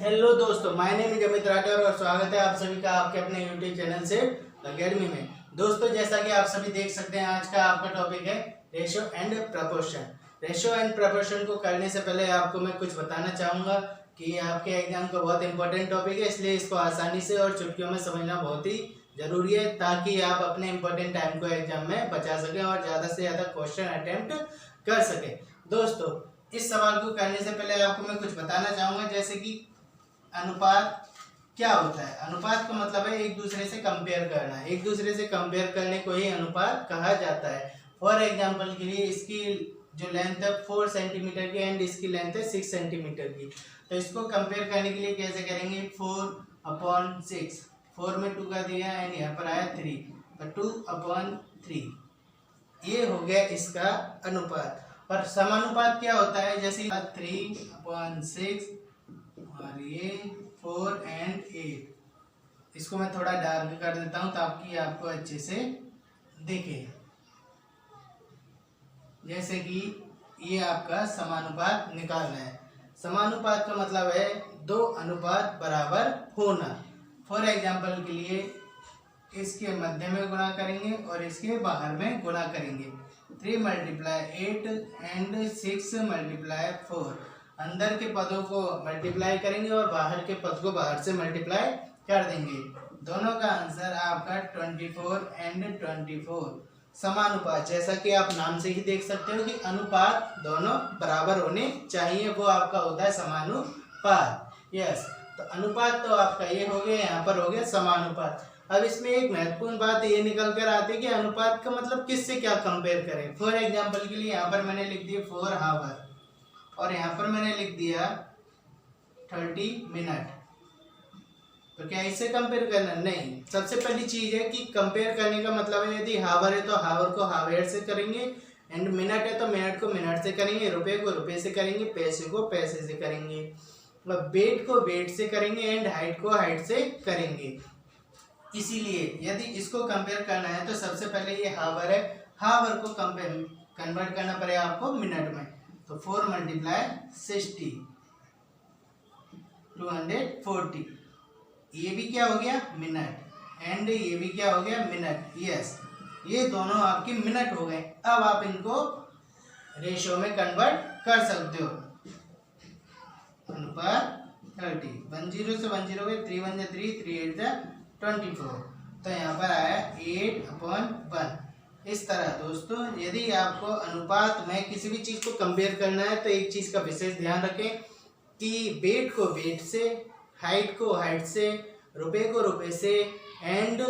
Hello दोस्तों, my name is Amit Rathore और स्वागत है आप सभी का आपके अपने यूट्यूब चैनल से अकेडमी में। दोस्तों, जैसा कि आप सभी देख सकते हैं, आज का आपका टॉपिक है ratio and proportion. Ratio and proportion को करने से पहले आपको मैं कुछ बताना चाहूँगा कि आपके एग्जाम का बहुत इंपॉर्टेंट टॉपिक है, इसलिए इसको आसानी से और चुटकियों में समझना बहुत ही जरूरी है ताकि आप अपने इंपॉर्टेंट टाइम को एग्जाम में बचा सकें और ज़्यादा से ज़्यादा क्वेश्चन अटेम्प्ट कर सकें। दोस्तों, इस सवाल को करने से पहले आपको मैं कुछ बताना चाहूँगा, जैसे कि अनुपात क्या होता है। अनुपात का मतलब है एक दूसरे से कंपेयर करना। एक दूसरे से कंपेयर करने को ही अनुपात कहा जाता है। फॉर एग्जांपल के लिए इसकी जो लेंथ है 4 सेंटीमीटर की एंड इसकी लेंथ है 6 सेंटीमीटर की, तो इसको कंपेयर करने के लिए कैसे करेंगे, 4/6, 4 में 2 का दिया एंड यहाँ पर आया 3, तो 2/3 ये हो गया इसका अनुपात। और समानुपात क्या होता है, जैसे 3/6 और ये 4 एंड 8। इसको मैं थोड़ा डार्क कर देता हूँ ताकि आपको अच्छे से दिखे। जैसे कि ये आपका समानुपात निकालना है। समानुपात का मतलब है दो अनुपात बराबर होना। फॉर एग्जांपल के लिए इसके मध्य में गुणा करेंगे और इसके बाहर में गुणा करेंगे। 3 × 8 एंड 6 × 4। अंदर के पदों को मल्टीप्लाई करेंगे और बाहर के पद को बाहर से मल्टीप्लाई कर देंगे। दोनों का आंसर आपका 24 एंड 24। समानुपात, जैसा कि आप नाम से ही देख सकते हो कि अनुपात दोनों बराबर होने चाहिए, वो आपका होता है समानुपात। यस, तो अनुपात तो आपका ये हो गया, यहाँ पर हो गया समानुपात। अब इसमें एक महत्वपूर्ण बात ये निकल कर आती है कि अनुपात का मतलब किससे क्या कंपेयर करें। फॉर एग्जाम्पल के लिए यहाँ पर मैंने लिख दिया 4 आवर और यहाँ पर मैंने लिख दिया 30 मिनट, तो क्या इससे कंपेयर करना? नहीं। सबसे पहली चीज है कि कंपेयर करने का मतलब है, यदि हावर है तो हावर को हावर से करेंगे, एंड मिनट है तो मिनट को मिनट से करेंगे, रुपए को रुपए से करेंगे, पैसे को पैसे से करेंगे, वेट को वेट से करेंगे एंड हाइट को हाइट से करेंगे। इसीलिए यदि इसको कंपेयर करना है तो सबसे पहले ये हावर है, हावर को कंपेयर कन्वर्ट करना पड़ेगा आपको मिनट में, तो 4 × 60 240। ये भी क्या हो गया, मिनट, एंड ये भी क्या हो गया, मिनट। यस, ये दोनों आपके मिनट हो गए। अब आप इनको रेशियो में कन्वर्ट कर सकते हो। अनुपात 30, 10 से 10 गए, 3 1 3, 3 8 24, तो यहाँ पर आया 8/1। इस तरह दोस्तों, यदि आपको अनुपात में किसी भी चीज़ को कंपेयर करना है तो एक चीज़ का विशेष ध्यान रखें कि वेट को वेट से, हाइट को हाइट से, रुपए को रुपए से एंड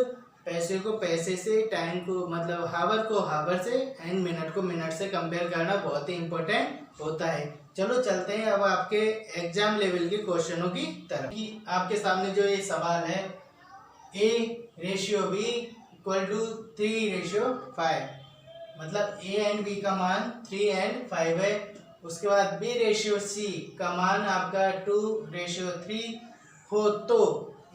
पैसे को पैसे से, टाइम को मतलब हावर को हावर से एंड मिनट को मिनट से कंपेयर करना बहुत ही इंपॉर्टेंट होता है। चलो चलते हैं अब आपके एग्जाम लेवल के क्वेश्चनों की तरफ। आपके सामने जो ये सवाल है, A/B = 3/5, मतलब A एंड B का मान 3 एंड 5 है। उसके बाद B/C का मान आपका 2/3 हो तो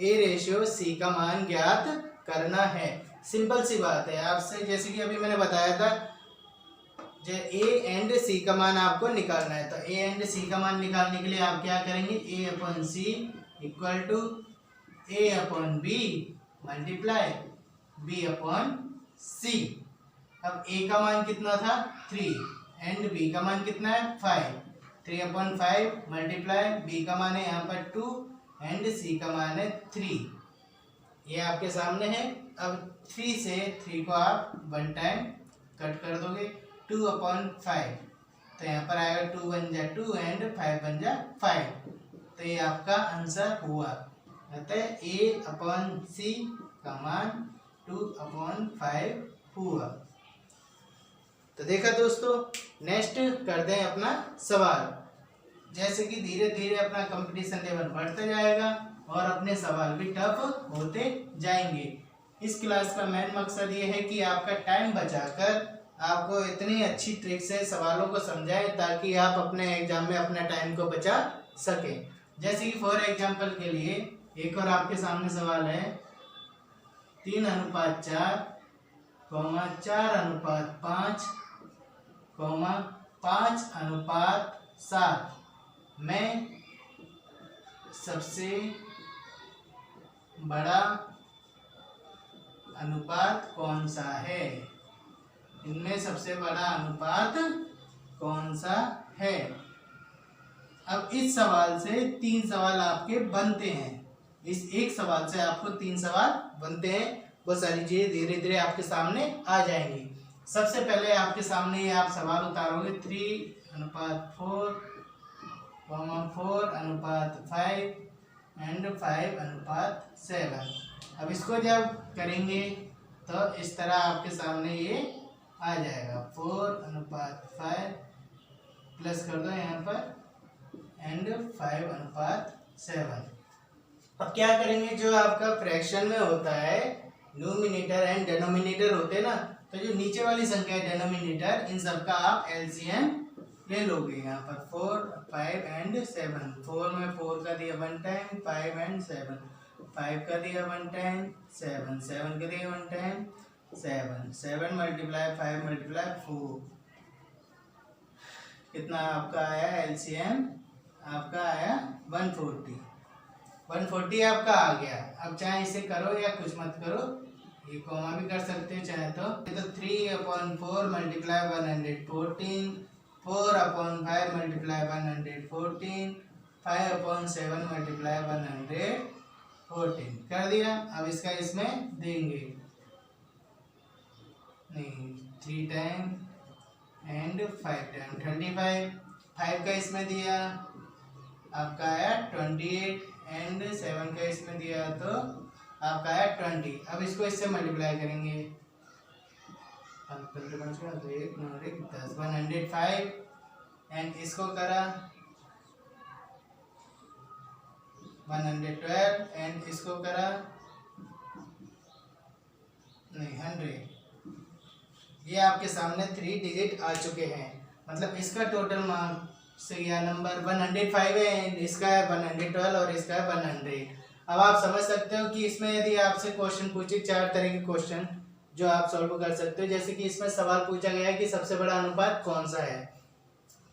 A/C का मान ज्ञात करना है। सिंपल सी बात है आपसे, जैसे कि अभी मैंने बताया था, A एंड C का मान आपको निकालना है, तो A एंड C का मान निकालने के लिए आप क्या करेंगे, A/C = A/B मल्टीप्लाई B/C। अब A का मान कितना था, 3 एंड B का मान कितना है, 5, 3/5 मल्टीप्लाई B का मान है यहाँ पर 2 एंड C का मान है 3। ये आपके सामने है। अब 3 से 3 को आप 1 टाइम कट कर दोगे, 2/5, तो यहाँ पर आएगा 2 1 जा 2 एंड 5 1 जा 5, तो ये आपका आंसर हुआ। अतः A/C का मान 2/5 हुआ। तो देखा दोस्तों, नेक्स्ट करते हैं अपना सवाल। जैसे कि धीरे धीरे अपना कंपटीशन लेवल बढ़ता जाएगा और अपने सवाल भी टफ होते जाएंगे। इस क्लास का मेन मकसद ये है कि आपका टाइम बचाकर आपको इतनी अच्छी ट्रिक से सवालों को समझाएं ताकि आप अपने एग्जाम में अपना टाइम को बचा सकें। जैसे कि फॉर एग्जांपल के लिए एक और आपके सामने सवाल है, 3:4, 4:5, 5:7 में सबसे बड़ा अनुपात कौन सा है, इनमें सबसे बड़ा अनुपात कौन सा है। अब इस सवाल से 3 सवाल आपके बनते हैं, इस एक सवाल से आपको 3 सवाल बनते हैं। वो सारी चीजें धीरे धीरे आपके सामने आ जाएंगी। सबसे पहले आपके सामने ये आप सवाल उतारोगे 3:4, 4:5 एंड 5:7। अब इसको जब करेंगे तो इस तरह आपके सामने ये आ जाएगा 4:5 प्लस कर दो यहाँ पर एंड 5:7। अब क्या करेंगे, जो आपका फ्रैक्शन में होता है न्यूमिनेटर एंड डिनोमिनेटर होते हैं ना, तो जो नीचे वाली संख्या है डिनोमिनेटर, इन सब का आप एलसीएम ले लोगे। यहाँ पर 4, 5 एंड 7। 4 में 4 का दिया 1 टाइम, 5 एंड 7, 5 का दिया 1 टाइम, 7, 7 का दिया 1 टाइम, 7, 7 मल्टीप्लाई 5 मल्टीप्लाई 4, कितना आपका आया एलसीएम, आपका आया 140। 140 आपका आ गया। अब चाहे इसे करो या कुछ मत करो, ये कॉमा भी कर सकते हो चाहे तो 3/4 मल्टीप्लाई 114, 4/5 मल्टीप्लाई 114, 5/7 मल्टीप्लाई 114 कर दिया। अब इसका इसमें देंगे नहीं 3 टाइम एंड 5 टाइम 35, 5 का इसमें दिया आपका आया 28 एंड 7 का इसमें दिया तो आपका आया 20। अब इसको इससे मल्टीप्लाई करेंगे तो 1 9 10 105 एंड इसको करा 112 एंड इसको करा नहीं 100। ये आपके सामने 3 डिजिट आ चुके हैं, मतलब इसका टोटल मार्क्स या नंबर 105 है, इसका है 112 और इसका है 100। अब आप समझ सकते हो कि इसमें यदि आपसे क्वेश्चन पूछे 4 तरह के क्वेश्चन जो आप सॉल्व कर सकते हो, जैसे कि इसमें सवाल पूछा गया है कि सबसे बड़ा अनुपात कौन सा है।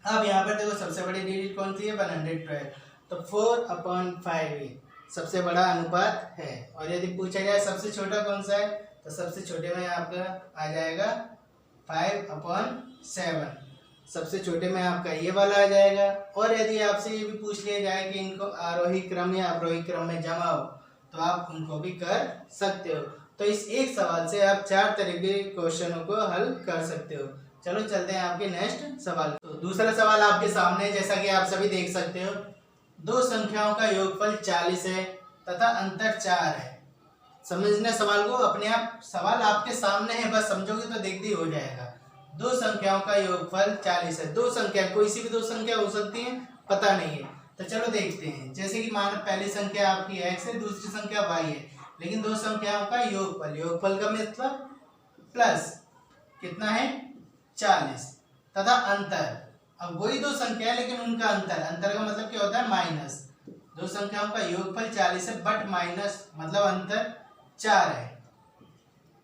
अब यहाँ पर देखो सबसे बड़ी डिजिट कौन सी है 112, तो 4/5 सबसे बड़ा अनुपात है। और यदि पूछा जाए सबसे छोटा कौन सा है, तो सबसे छोटे में आपका आ जाएगा 5/7, सबसे छोटे में आपका ये वाला आ जाएगा। और यदि आपसे ये भी पूछ लिया जाए कि इनको आरोही क्रम या अवरोही क्रम में जमाओ, तो आप उनको भी कर सकते हो। तो इस एक सवाल से आप 4 तरह के क्वेश्चनों को हल कर सकते हो। चलो चलते हैं आपके नेक्स्ट सवाल। तो दूसरा सवाल आपके सामने, जैसा कि आप सभी देख सकते हो, 2 संख्याओं का योगफल 40 है तथा अंतर 4 है। समझने सवाल को, अपने आप सवाल आपके सामने है, बस समझोगे तो देखते ही हो जाएगा। 2 संख्याओं का योगफल 40 है। 2 संख्या, कोई सी भी 2 संख्या हो सकती है, पता नहीं है, तो चलो देखते हैं। जैसे कि मान पहली संख्या आपकी x है, दूसरी संख्या y है, लेकिन 2 संख्याओं का योगफल, योगफल का मतलब प्लस कितना है 40 तथा अंतर। अब वही 2 संख्या है लेकिन उनका अंतर, अंतर का मतलब क्या होता है माइनस। 2 संख्याओं का योगफल 40 है बट माइनस मतलब अंतर 4 है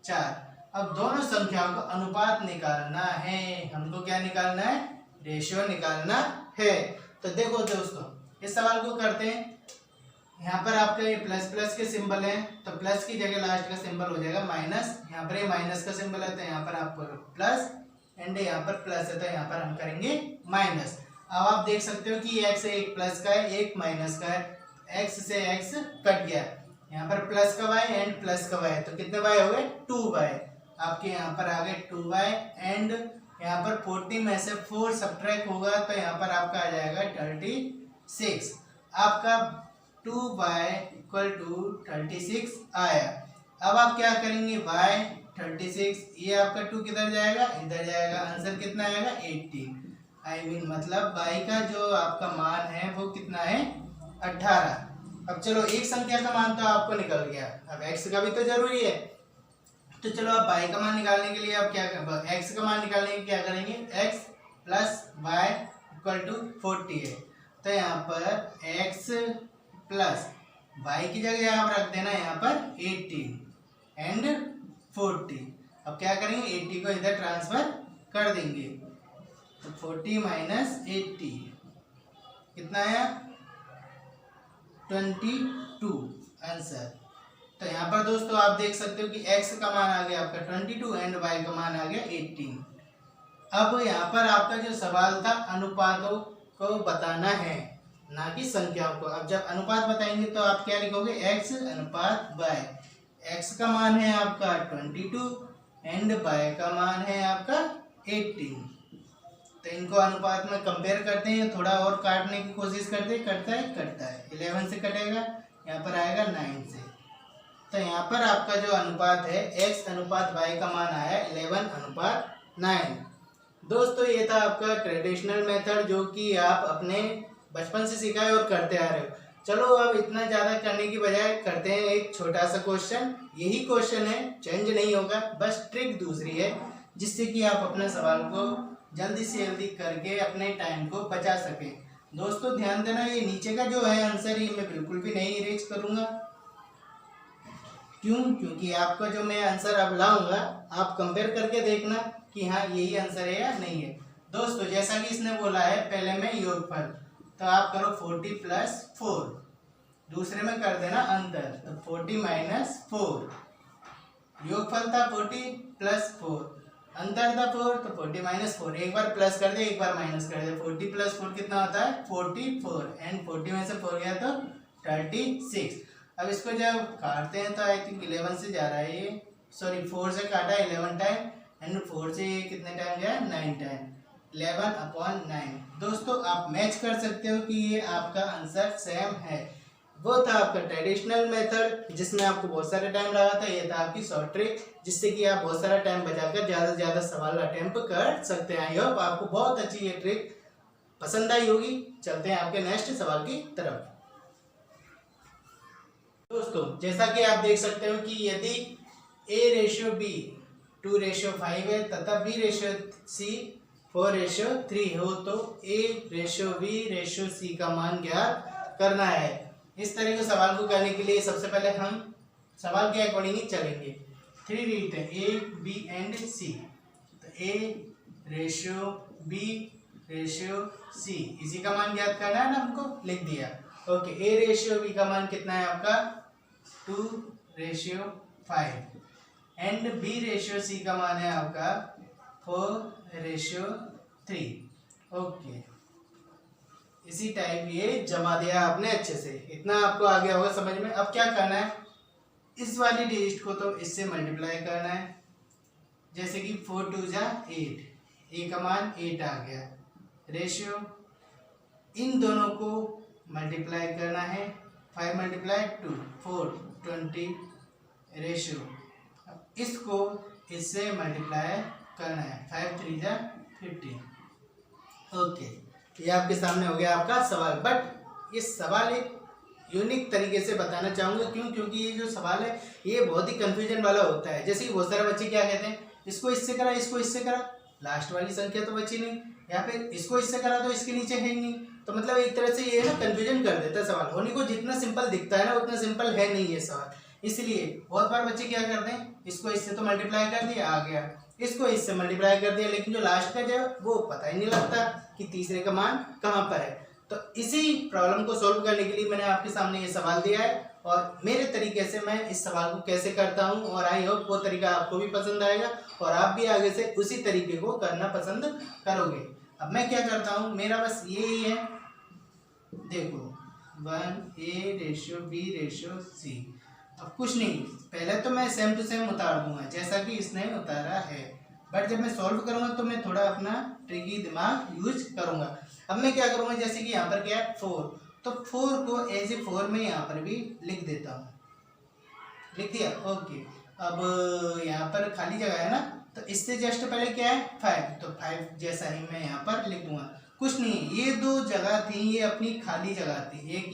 4। अब दोनों संख्याओं का अनुपात निकालना है, हमको क्या निकालना है, रेशियो निकालना है। तो देखो दोस्तों इस सवाल को करते हैं। यहाँ पर आपका ये प्लस प्लस के सिंबल है, तो प्लस की जगह लास्ट का सिंबल हो जाएगा माइनस। यहाँ पर ये माइनस का सिंबल है तो यहाँ पर आपको प्लस एंड यहाँ पर प्लस है तो यहाँ पर हम करेंगे माइनस। अब आप देख सकते हो कि x एक प्लस का है एक माइनस का है, x से x कट गया, यहाँ पर प्लस का y एंड प्लस का y, तो कितने y हो गए 2y। आपके यहाँ पर आ गए 2y एंड यहाँ पर 40 में से 4 सब्ट्रैक्ट होगा तो यहाँ पर आपका आ जाएगा 36। आपका 2y = 36 आया। अब आप क्या करेंगे, y 36, ये आपका 2 किधर जाएगा, इधर जाएगा, आंसर कितना आएगा 18। मतलब y का जो आपका मान है वो कितना है 18। अब चलो एक संख्या का मान तो आपको निकल गया, अब x का भी तो जरूरी है। तो चलो आप y का मान निकालने के लिए आप क्या x का मान निकालने के लिए क्या करेंगे, x + y = 40 है, तो यहाँ पर x + y की जगह यहाँ पर रख देना यहाँ पर 18 एंड 40। अब क्या करेंगे 80 को इधर ट्रांसफर कर देंगे, तो 40 - 80 कितना आया 22 आंसर। तो यहाँ पर दोस्तों आप देख सकते हो कि x का मान आ गया आपका 22 एंड y का मान आ गया 18। अब यहाँ पर आपका जो सवाल था अनुपातों को बताना है, ना कि संख्याओं को। अब जब अनुपात बताएंगे तो आप क्या लिखोगे, x अनुपात y। x का मान है आपका 22 एंड y का मान है आपका 18। तो इनको अनुपात में कंपेयर करते हैं, थोड़ा और काटने की कोशिश करते हैं, करता है 11 से कटेगा, यहाँ पर आएगा 9 से। तो यहाँ पर आपका जो अनुपात है x अनुपात y का मान आया 11 अनुपात 9। दोस्तों ये था आपका ट्रेडिशनल मेथड जो कि आप अपने बचपन से सीखा है और करते आ रहे हो। चलो अब इतना ज़्यादा करने की बजाय करते हैं एक छोटा सा क्वेश्चन। यही क्वेश्चन है, चेंज नहीं होगा, बस ट्रिक दूसरी है, जिससे कि आप अपने सवाल को जल्दी से जल्दी करके अपने टाइम को बचा सकें। दोस्तों ध्यान देना, ये नीचे का जो है आंसर, ये मैं बिल्कुल भी नहीं इरेज करूँगा। क्यों? क्योंकि आपका जो मैं आंसर अब लाऊंगा आप कंपेयर करके देखना कि हाँ यही आंसर है या नहीं है। दोस्तों जैसा कि इसने बोला है पहले में योगफल, तो आप करो 40 + 4, दूसरे में कर देना अंतर, तो 40 - 4। योगफल था 40 + 4, अंतर था 4, तो 40 - 4। एक बार प्लस कर दे, एक बार माइनस कर दे। 40 + 4 कितना होता है, 44, एंड 40 में से 4 गया तो 36। अब इसको जब काटते हैं तो आई थिंक 11 से जा रहा है ये, सॉरी 4 से काटा 11 टाइम, एंड 4 से ये कितने टाइम गया, 9 टाइम, 11/9। दोस्तों आप मैच कर सकते हो कि ये आपका आंसर सेम है। वो था आपका ट्रेडिशनल मेथड जिसमें आपको बहुत सारा टाइम लगा था, ये था आपकी शॉर्ट ट्रिक जिससे कि आप बहुत सारा टाइम बचाकर ज़्यादा से ज़्यादा सवाल अटेम्प्ट कर सकते हैं। आई होप आपको बहुत अच्छी ये ट्रिक पसंद आई होगी। चलते हैं आपके नेक्स्ट सवाल की तरफ। दोस्तों जैसा कि आप देख सकते हो कि यदि a/b 2/5 है तथा b/c 4/3 हो तो a/b/c का मान ज्ञात करना है। इस तरह के सवाल को करने के लिए सबसे पहले हम सवाल के अकॉर्डिंग ही चलेंगे। 3 डिजिट है a, b एंड c, तो a/b/c इसी का मान ज्ञात करना है ना, हमको लिख दिया। ओके, a/b का मान कितना है आपका 2/5 एंड b/c का मान है आपका 4/3। ओके, इसी टाइप ये जमा दिया आपने अच्छे से, इतना आपको आ गया होगा समझ में। अब क्या करना है, इस वाली डिजिट को तो इससे मल्टीप्लाई करना है, जैसे कि 4 2 जा 8, a का मान 8 आ गया, रेशियो इन दोनों को मल्टीप्लाई करना है, 5 × 2 4 20 रेशियो, इसको इससे मल्टीप्लाई करना है, 5 3 जा 15। ओके, ये आपके सामने हो गया आपका सवाल। बट ये सवाल एक यूनिक तरीके से बताना चाहूँगा, क्यों? क्योंकि ये जो सवाल है ये बहुत ही कंफ्यूजन वाला होता है। जैसे कि बहुत सारे बच्चे क्या कहते हैं, इसको इससे करा, इसको इससे करा, लास्ट वाली संख्या तो बची नहीं, या फिर इसको इससे करा तो इसके नीचे है ही नहीं। तो मतलब एक तरह से ये ना कंफ्यूजन कर देता है सवाल। होने को जितना सिंपल दिखता है ना उतना सिंपल है नहीं ये सवाल। इसलिए बहुत बार बच्चे क्या करते हैं, इसको इससे तो मल्टीप्लाई कर दिया, आ गया, इसको इससे मल्टीप्लाई कर दिया, लेकिन जो लास्ट का जो वो पता ही नहीं लगता कि तीसरे का मान कहाँ पर है। तो इसी प्रॉब्लम को सॉल्व करने के लिए मैंने आपके सामने ये सवाल दिया है, और मेरे तरीके से मैं इस सवाल को कैसे करता हूँ, और आई होप वो तरीका आपको भी पसंद आएगा और आप भी आगे से उसी तरीके को करना पसंद करोगे। अब मैं क्या करता हूँ, मेरा बस यही है, देखो 1 a/b/c। अब कुछ नहीं, पहले तो मैं सेम टू सेम उतार दूंगा जैसा कि इसने उतारा है, बट जब मैं सॉल्व करूंगा तो मैं थोड़ा अपना ट्रिकी दिमाग यूज करूंगा। अब मैं क्या करूंगा, जैसे कि यहाँ पर क्या है 4, तो 4 को एज ए 4 में यहाँ पर भी लिख देता हूँ, लिख दिया। ओके, अब यहाँ पर खाली जगह है ना, तो इससे जस्ट पहले क्या है 5, तो 5 जैसा ही मैं यहाँ पर लिख दूंगा। कुछ नहीं, ये दो जगह थी, ये अपनी खाली जगह थी, एक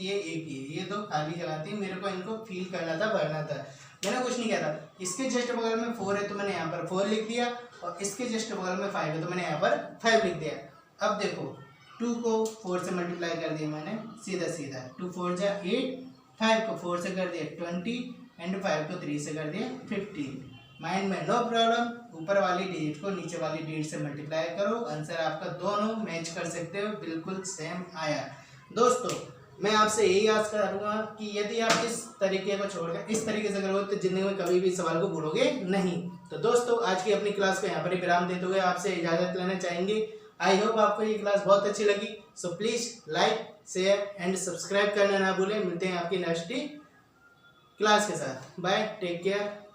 ये दो खाली जगह थी, मेरे को इनको फिल करना था, भरना था, मैंने कुछ नहीं किया था। इसके जस्ट बगल में 4 है तो मैंने यहाँ पर 4 लिख दिया, और इसके जस्ट बगल में 5 है तो मैंने यहाँ पर 5 लिख दिया। अब देखो 2 को 4 से मल्टीप्लाई कर दिया मैंने, सीधा सीधा 2 4 जा 8, 5 को 4 से कर दिया 20, एंड 5 को 3 से कर दिया 15। माइंड में नो प्रॉब्लम, ऊपर वाली डिजिट को नीचे वाली डिजिट से मल्टीप्लाई करो, आंसर आपका दोनों मैच कर सकते हो, बिल्कुल सेम आया। दोस्तों मैं आपसे यही आस करूँगा कि यदि आप इस तरीके को छोड़कर इस तरीके से करोगे तो जिंदगी में कभी भी सवाल को भूलोगे नहीं। तो दोस्तों आज की अपनी क्लास को यहाँ पर ही विराम देते हुए आपसे इजाज़त लेना चाहेंगे। आई होप आपको ये क्लास बहुत अच्छी लगी। So please like share and subscribe करना ना भूलें। मिलते हैं आपकी नेक्स्ट क्लास के साथ। Bye, take care.